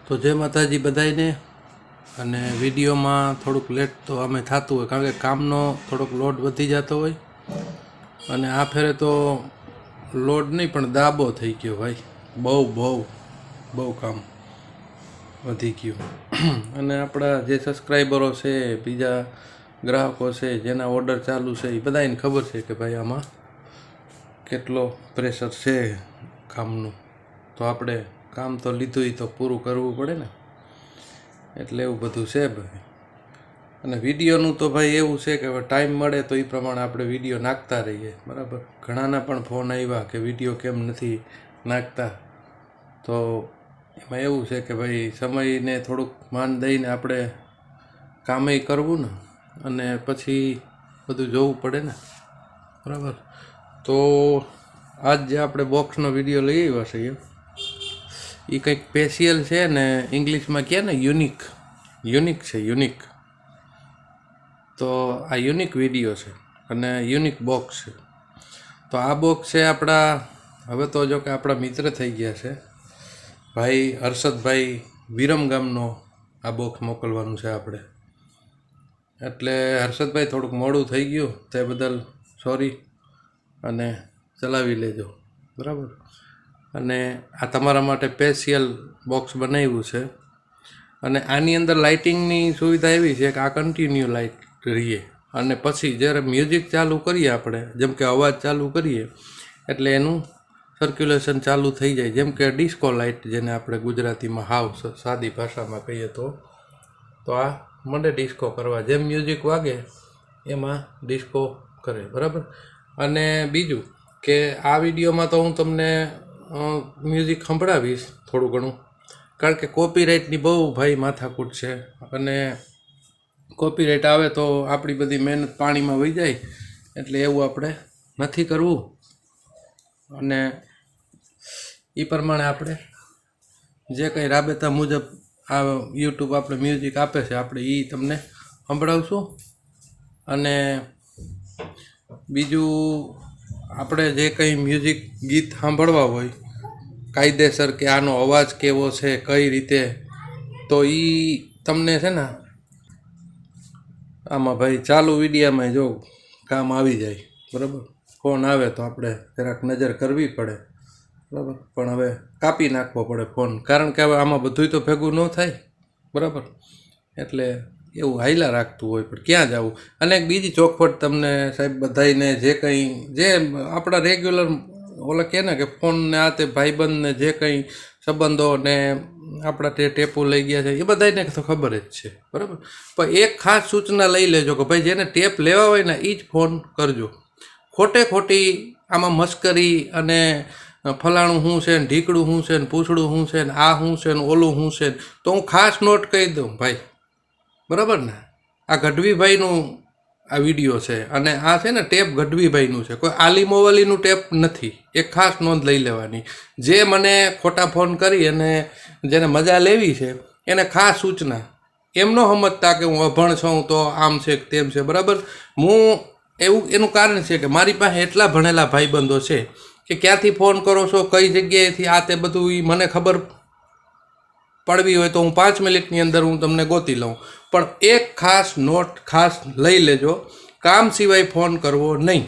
તો જય માતાજી બધાને। અને વિડીયોમાં થોડુંક લેટ તો અમે થતું હોય, કારણ કે કામનો થોડોક લોડ વધી જતો હોય। અને આ ફેરે તો લોડ નહીં પણ દાબો થઈ ગયો ભાઈ, બહુ બહુ બહુ કામ વધી ગયું। અને આપણા જે સબસ્ક્રાઈબરો છે, બીજા ગ્રાહકો છે, જેના ઓર્ડર ચાલુ છે, એ બધાને ખબર છે કે ભાઈ આમાં કેટલો પ્રેશર છે કામનું। તો આપણે કામ તો લીધું તો પૂરું કરવું પડે ને, એટલે એવું બધું છે ભાઈ। અને વિડીયોનું તો ભાઈ એવું છે કે ટાઈમ મળે તો એ પ્રમાણે આપણે વિડીયો નાખતા રહીએ, બરાબર। ઘણાના પણ ફોન આવ્યા કે વિડીયો કેમ નથી નાખતા, તો એમાં એવું છે કે ભાઈ સમયને થોડુંક માન દઈને આપણે કામે કરવું ને, અને પછી બધું જોવું પડે ને, બરાબર। તો આજ જે આપણે બોક્સનો વિડીયો લઈ આવ્યા છીએ એ કંઈક સ્પેશિયલ છે ને, ઇંગ્લિશમાં કહે ને યુનિક છે, યુનિક। તો આ યુનિક વિડીયો છે અને યુનિક બોક્સ છે। તો આ બોક્સ છે આપણા, હવે તો જો કે આપણા મિત્ર થઈ ગયા છે ભાઈ હર્ષદભાઈ વિરમગામનો આ બોક્સ મોકલવાનું છે આપણે। એટલે હર્ષદભાઈ થોડુંક મોડું થઈ ગયું તે બદલ સોરી, અને ચલાવી લેજો, બરાબર। અને આ તમારા માટે સ્પેશિયલ બોક્સ બનાવ્યું છે। અને આની અંદર લાઇટિંગની સુવિધા એવી છે કે આ કન્ટિન્યુ લાઇટ રહીએ, અને પછી જ્યારે મ્યુઝિક ચાલુ કરીએ આપણે, જેમ કે અવાજ ચાલુ કરીએ એટલે એનું સર્ક્યુલેશન ચાલુ થઈ જાય, જેમ કે ડિસ્કો લાઇટ, જેને આપણે ગુજરાતીમાં હાવ સાદી ભાષામાં કહીએ તો આ મને ડિસ્કો કરવા, જેમ મ્યુઝિક વાગે એમાં ડિસ્કો કરે, બરાબર। અને બીજું કે આ વિડીયોમાં તો હું તમને મ્યુઝિક સંભળાવીશ થોડું ઘણું, કારણ કે કોપીરાઇટની બહુ ભાઈ માથાકૂટ છે, અને કોપીરાઇટ આવે તો આપણી બધી મહેનત પાણીમાં વહી જાય, એટલે એવું આપણે નથી કરવું। અને એ પ્રમાણે આપણે જે કંઈ રાબેતા મુજબ આ યુટ્યુબ આપણે મ્યુઝિક આપે છે આપણે એ તમને સંભળાવશું। અને બીજું આપણે જે કંઈ મ્યુઝિક ગીત સાંભળવા હોય કાયદેસર, કે આનો અવાજ કેવો છે કઈ રીતે, તો એ તમને છે ને આમાં ભાઈ ચાલુ વિડીયામાં જો કામ આવી જાય, બરાબર। ફોન આવે તો આપણે જરાક નજર કરવી પડે, બરાબર, પણ હવે કાપી નાખવો પડે ફોન, કારણ કે હવે આમાં બધુંય તો ભેગું ન થાય, બરાબર। એટલે એવું હાઈલા રાખતું હોય, પણ ક્યાં જવું। અને એક બીજી ચોખવટ તમને સાહેબ બધાઈને, જે કંઈ જે આપણા રેગ્યુલર ઓલા કહે ને કે ફોનને આ તે ભાઈબંધને જે કંઈ સંબંધો ને આપણા તે ટેપો લઈ ગયા છે એ બધાને તો ખબર જ છે, બરાબર। પણ એક ખાસ સૂચના લઈ લેજો કે ભાઈ જેને ટેપ લેવા હોય ને એ જ ફોન કરજો। ખોટી આમાં મસ્કરી અને ફલાણું શું છે ને, ઢીકડું શું છે ને, પૂછડું શું છે ને, આ શું છે ને, ઓલું શું છે, તો હું ખાસ નોટ કહી દઉં ભાઈ, બરાબર ને। આ ગઢવીભાઈનું આ વિડીયો છે, અને આ છે ને ટેપ ગઢવીભાઈનું છે, કોઈ આલીમોવાલીનું ટેપ નથી, એક ખાસ નોંધ લઈ લેવાની। જે મને ખોટા ફોન કરી અને જેને મજા લેવી છે એને ખાસ સૂચના, એમ ન સમજતા કે હું અભણ છું તો આમ છે તેમ છે, બરાબર। હું એવું એનું કારણ છે કે મારી પાસે એટલા ભણેલા ભાઈબંધો છે કે ક્યાંથી ફોન કરો છો, કઈ જગ્યાએથી, આ તે બધું એ મને ખબર પડવી હોય તો હું 5 મિનિટની અંદર હું તમને ગોતી લઉં। પણ એક ખાસ નોટ ખાસ લઈ લેજો, કામ સિવાય ફોન કરવો નહીં,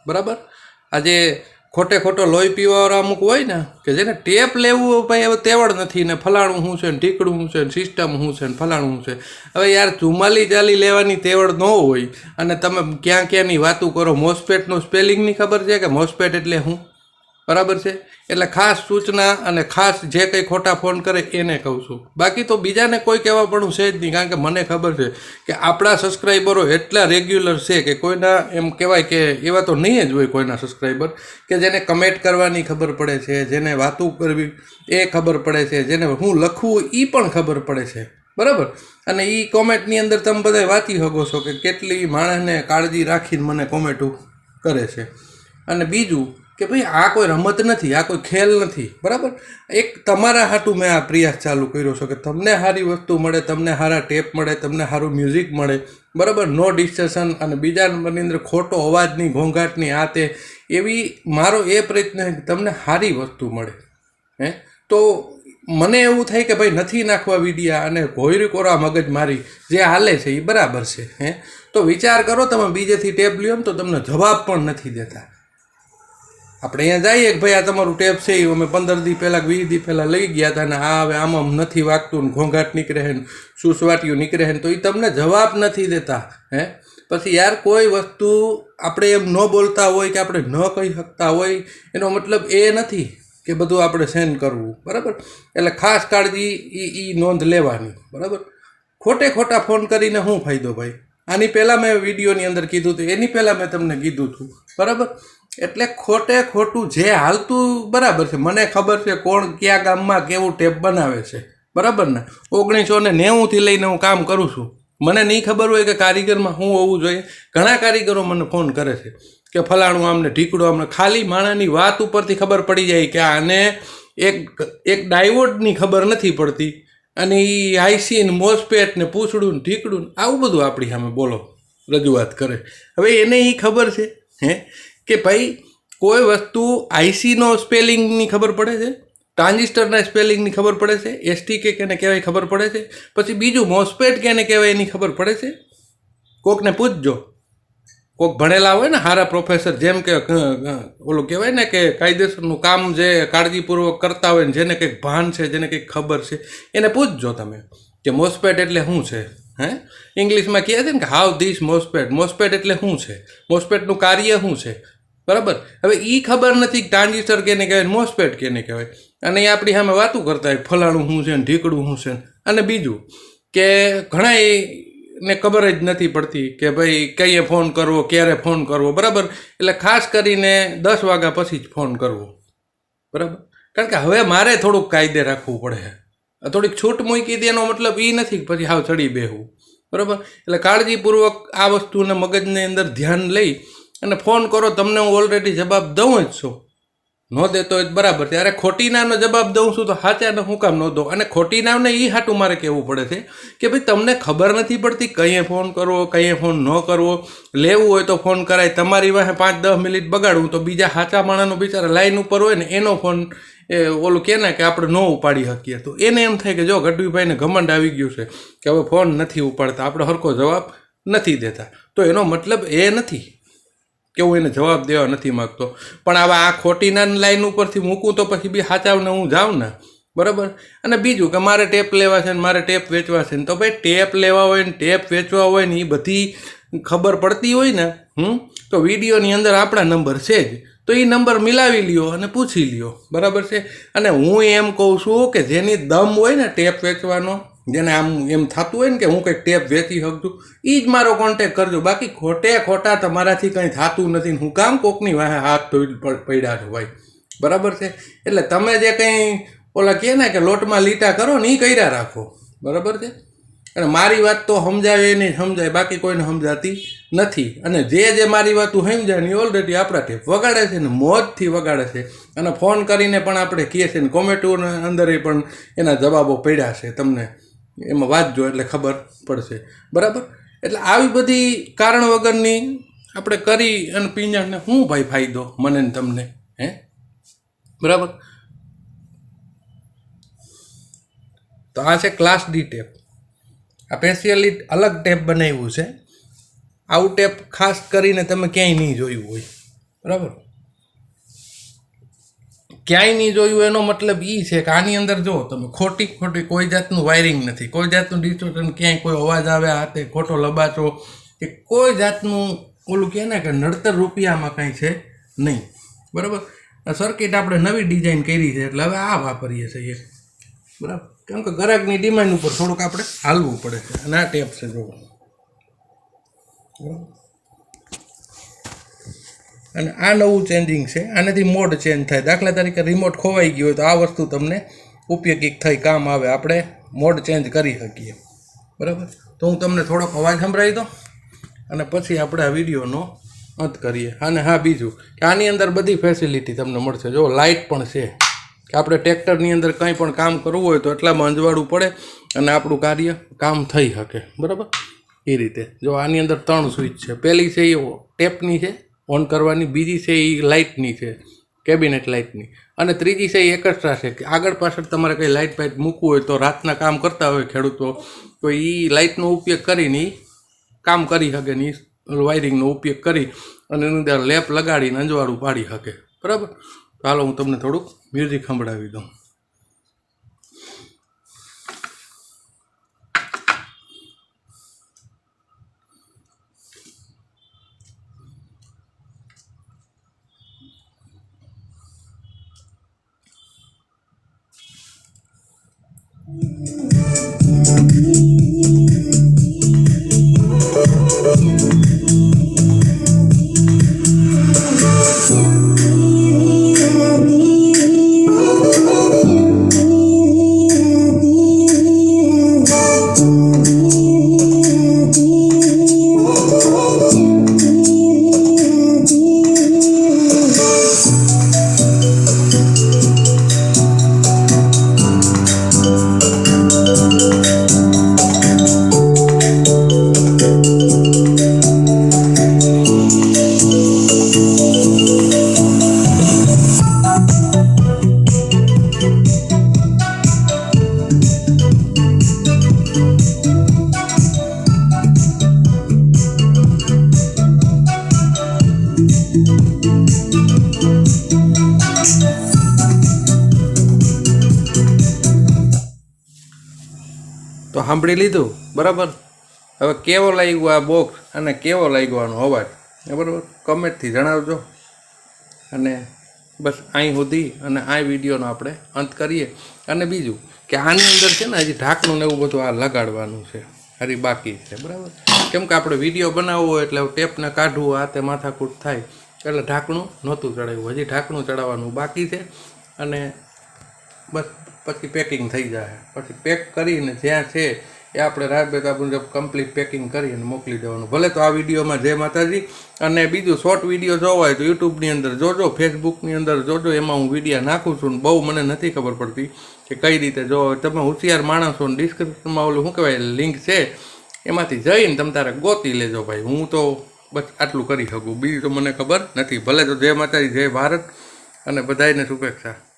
બરાબર। આજે ખોટો લોહી પીવાવાળા અમુક હોય ને કે જેને ટેપ લેવું ભાઈ હવે તેવડ નથી, ને ફલાણું શું છે ને, ઢીકડું શું છે ને, સિસ્ટમ શું છે ને, ફલાણું શું છે। હવે યાર 44 લેવાની તેવડ ન હોય અને તમે ક્યાંની વાતું કરો। મોસ્ફેટનું સ્પેલિંગની ખબર છે કે મોસ્ફેટ એટલે શું, બરાબર છે। એટલે ખાસ સૂચના, અને ખાસ જે કંઈ ખોટા ફોન કરે એને કહું છું, બાકી તો બીજાને કોઈ કહેવા પણ છે જ નહીં, કારણ કે મને ખબર છે કે આપણા સબસ્ક્રાઈબરો એટલા રેગ્યુલર છે કે કોઈના એમ કહેવાય કે એવા તો નહીં જ હોય કોઈના સબસ્ક્રાઈબર કે જેને કમેન્ટ કરવાની ખબર પડે છે, જેને વાતું કરવી એ ખબર પડે છે, જેને હું લખવું એ પણ ખબર પડે છે, બરાબર। અને એ કોમેન્ટની અંદર તમે બધા વાંચી શકો છો કે કેટલી માણસને કાળજી રાખીને મને કોમેન્ટો કરે છે। અને બીજું કે ભાઈ આ કોઈ રમત નથી, આ કોઈ ખેલ નથી, બરાબર। એક તમારા હાટું મેં આ પ્રયાસ ચાલુ કર્યો છે કે તમને સારી વસ્તુ મળે, તમને સારા ટેપ મળે, તમને સારું મ્યુઝિક મળે, બરાબર, નો ડિસ્ટર્શન, અને બીજા નંબરની અંદર ખોટો અવાજની ઘોંઘાટની આ તે, એવી મારો એ પ્રયત્ન છે કે તમને સારી વસ્તુ મળે, તો મને એવું થાય કે ભાઈ નથી નાખવા વિડીયા અને ભોયરી કોરા મગજ મારી જે હાલે છે એ બરાબર છે હે. તો વિચાર કરો, તમે બીજેથી ટેપ લ્યો ને તો તમને જવાબ પણ નથી દેતા. આપણે અહીંયા જઈએ કે ભાઈ આ તમારું ટેપ છે, એ અમે 15 દી પહેલાં 20 દી પહેલાં લઈ ગયા હતા ને આ હવે આમાં નથી વાગતું ને ઘોંઘાટ નીકળે ને સુસવાટીયું નીકળે ને, તો એ તમને જવાબ નથી દેતા હે. પછી યાર કોઈ વસ્તુ આપણે એમ ન બોલતા હોય કે આપણે ન કહી શકતા હોય એનો મતલબ એ નથી કે બધું આપણે સહન કરવું, બરાબર. એટલે ખાસ કાળજી એ નોંધ લેવાની, બરાબર. ખોટા ફોન કરીને શું ફાયદો ભાઈ? આની પહેલાં મેં વિડીયોની અંદર કીધું હતું, એની પહેલાં મેં તમને કીધું હતું, બરાબર. એટલે ખોટું જે હાલતું બરાબર છે, મને ખબર છે કોણ કયા ગામમાં કેવું ટેપ બનાવે છે, બરાબર ને. 1990થી લઈને હું કામ કરું છું. મને નહીં ખબર હોય કે કારીગરમાં શું હોવું જોઈએ. ઘણા કારીગરો મને ફોન કરે છે કે ફલાણું આમને ઢીકડું આમને, ખાલી માણાની વાત ઉપરથી ખબર પડી જાય કે આને એક ડાયોડની ખબર નથી પડતી અને એ આઈસી ને મોસ્પેટ ને પૂછડું ને ઢીકડું આવું બધું આપણી સામે બોલો રજૂઆત કરે. હવે એને એ ખબર છે હે કે ભાઈ કોઈ વસ્તુ આઈસીનો સ્પેલિંગની ખબર પડે છે, ટ્રાન્ઝિસ્ટરના સ્પેલિંગની ખબર પડે છે, એસટી કેને કહેવાય ખબર પડે છે, પછી બીજું મોસ્પેટ કેને કહેવાય એની ખબર પડે છે. કોકને પૂછજો, કોક ભણેલા હોય ને સારા પ્રોફેસર, જેમ કે ઓલું કહેવાય ને કે કાયદેસરનું કામ જે કાળજીપૂર્વક કરતા હોય ને જેને કંઈક ભાન છે, જેને કંઈક ખબર છે, એને પૂછજો તમે કે મોસ્પેટ એટલે શું છે હે. ઇંગ્લિશમાં કહે છે ને કે હાઉ ધીસ મોસ્પેટ એટલે શું છે, મોસ્પેટનું કાર્ય શું છે, બરાબર. હવે એ ખબર નથી ટ્રાન્ઝિસ્ટર કેને કહેવાય, મોસ્પેટ કેને કહેવાય, અને એ આપણી સામે વાતું કરતા હોય ફલાણું શું છે ને ઢીકડું શું છે. અને બીજું કે ઘણા ને ખબર જ નથી પડતી કે ભાઈ કઈએ ફોન કરવો, ક્યારે ફોન કરવો, બરાબર. એટલે ખાસ કરીને 10 વાગ્યા પછી જ ફોન કરવો, બરાબર. કારણ કે હવે મારે થોડુંક કાયદે રાખવું પડે. થોડીક છૂટ મૂકી દે એનો મતલબ એ નથી કે પછી હાવ ચડી બેહવું, બરાબર. એટલે કાળજીપૂર્વક આ વસ્તુને મગજની અંદર ધ્યાન લઈ અને ફોન કરો. તમને હું ઓલરેડી જવાબ દઉં જ છું, ન દેતો હોય બરાબર. ત્યારે ખોટી નાનો જવાબ દઉં છું તો સાચાને હું કામ ન દઉં? અને ખોટી નામને એ હાટું મારે કહેવું પડે છે કે ભાઈ તમને ખબર નથી પડતી કઈએ ફોન કરવો, કઈએ ફોન ન કરવો. લેવું હોય તો ફોન કરાય, તમારી વાહે 5-10 મિનિટ બગાડવું તો બીજા સાચા માણસનો બિચારા લાઈન ઉપર હોય ને એનો ફોન ઓલું કે ને કે આપણે ન ઉપાડી શકીએ, તો એને એમ થાય કે જો ગઢવીભાઈને ઘમંડ આવી ગયું છે કે હવે ફોન નથી ઉપાડતા, આપણે સરખો જવાબ નથી દેતા. તો એનો મતલબ એ નથી કે હું એને જવાબ દેવા નથી માગતો, પણ આવા આ ખોટી નાની લાઈન ઉપરથી મૂકું તો પછી બી સાચાવને હું જાઉં ને, બરાબર. અને બીજું કે મારે ટેપ લેવા છે ને મારે ટેપ વેચવા છે ને, તો ભાઈ ટેપ લેવા હોય ને ટેપ વેચવા હોય ને એ બધી ખબર પડતી હોય ને તો વિડીયોની અંદર આપણા નંબર છે જ, તો એ નંબર મિલાવી લ્યો અને પૂછી લ્યો, બરાબર છે. અને હું એમ કહું છું કે જેની દમ હોય ને ટેપ વેચવાનો, જેને આમ એમ થતું હોય ને કે હું કંઈક ટેપ વેચી શકું, એ જ મારો કોન્ટેક કરજો. બાકી ખોટા તમારાથી કંઈ થતું નથી. હું કામ કોકની વાહે હાથ ધોઈ પડ્યા છો ભાઈ, બરાબર છે. એટલે તમે જે કંઈ ઓલા કહે ને કે લોટમાં લીટા કરો ને એ કર્યા રાખો, બરાબર છે. અને મારી વાત તો સમજાય એ નહીં સમજાય, બાકી કોઈને સમજાતી નથી. અને જે મારી વાત સમજાય ને ઓલરેડી આપણા ટેપ વગાડે છે ને મોજથી વગાડે છે. અને ફોન કરીને પણ આપણે કહીએ છીએ ને કોમેન્ટોના અંદર પણ એના જવાબો પડ્યા છે, તમને એમાં વાંચજો એટલે ખબર પડશે, બરાબર. એટલે આવી બધી કારણ વગરની આપણે કરી અને પીંજાણને શું ભાઈ ફાયદો મને ને તમને હે, બરાબર. તો આ છે ક્લાસ ડી ટેપ. આ સ્પેશિયલી અલગ ટેપ બનાવ્યું છે. આવું ટેપ ખાસ કરીને તમે ક્યાંય નહીં જોયું હોય, બરાબર. ક્યાંય નહીં જોયું એનો મતલબ એ છે કે આની અંદર જો તમે ખોટી કોઈ જાતનું વાયરિંગ નથી, કોઈ જાતનું ડિસ્ટોર્શન, ક્યાંય કોઈ અવાજ આવે હાથે ખોટો લબાચો કે કોઈ જાતનું ઓલું કહે ને કે નડતર રૂપિયામાં કાંઈ છે નહીં, બરાબર. સર્કિટ આપણે નવી ડિઝાઇન કરી છે એટલે હવે આ વાપરીએ છીએ, બરાબર. કેમ કે ગ્રાહકની ડિમાન્ડ ઉપર થોડુંક આપણે હાલવું પડે છે. અને આ ટેપ છે જો, અને આ નવું ચેન્જિંગ છે. આનાથી મોડ ચેન્જ થાય. દાખલા તરીકે રિમોટ ખોવાઈ ગયું હોય તો આ વસ્તુ તમને ઉપયોગી થઈ કામ આવે, આપણે મોડ ચેન્જ કરી શકીએ, બરાબર. તો હું તમને થોડોક અવાજ સંભળાવી દઉં અને પછી આપણે આ વિડીયોનો અંત કરીએ. અને હા બીજું કે આની અંદર બધી ફેસિલિટી તમને મળશે. જો લાઇટ પણ છે કે આપણે ટ્રેક્ટરની અંદર કંઈ પણ કામ કરવું હોય તો એટલામાં અંજવાળું પડે અને આપણું કાર્ય કામ થઈ શકે, બરાબર. એ રીતે જો આની અંદર 3 સ્વિચ છે. પહેલી છે એ ટેપની છે ઓન કરવાની, બીજી છે એ લાઇટની છે, કેબિનેટ લાઇટની. અને ત્રીજી છે એ એક્સ્ટ્રા છે કે આગળ પાછળ તમારે કંઈ લાઇટ બાઇટ મૂકવું હોય તો રાતના કામ કરતા હોય ખેડૂતો તો એ લાઇટનો ઉપયોગ કરીને કામ કરી શકે ને વાયરિંગનો ઉપયોગ કરી અને એની અંદર લેપ લગાડીને અંજવાળું પાડી શકે. બરાબર. તો હાલો હું તમને થોડુંક મ્યુઝિક સંભળાવી દઉં. તો સાંભળી લીધું બરાબર. હવે કેવો લાગ્યો આ બોક્સ અને કેવો લાગ્યો આનો અવાજ બરાબર કમેન્ટથી જણાવજો. અને બસ અહીં સુધી અને આ વિડીયોનો આપણે અંત કરીએ. અને બીજું કે આની અંદર છે ને હજી ઢાંકણું ને એવું બધું આ લગાડવાનું છે, હજી બાકી છે બરાબર. કેમ કે આપણે વિડીયો બનાવવો હોય એટલે ટેપને કાઢવું આ તે માથાકૂટ થાય એટલે ઢાંકણું નહોતું ચડાવ્યું, હજી ઢાંકણું ચડાવવાનું બાકી છે. અને બસ પછી પેકિંગ થઈ જાય. પછી પેક કરીને જ્યાં છે એ આપણે રાબેતા મુજબ કમ્પ્લીટ પેકિંગ કરી અને મોકલી દેવાનું. ભલે તો આ વિડીયોમાં જય માતાજી. અને બીજું શોર્ટ વિડીયો જોવા હોય તો યુટ્યુબની અંદર જોજો, ફેસબુકની અંદર જોજો, એમાં હું વિડીયો નાખું છું. બહુ મને નથી ખબર પડતી કે કઈ રીતે જોવો. તમે હોશિયાર માણસો ને ડિસ્ક્રિપ્શનમાં ઓલું શું કહેવાય લિંક છે એમાંથી જઈને તમે તારે ગોતી લેજો ભાઈ. હું તો બસ આટલું કરી શકું, બીજું તો મને ખબર નથી. ભલે તો જય માતાજી, જય ભારત અને બધાને શુભેચ્છા.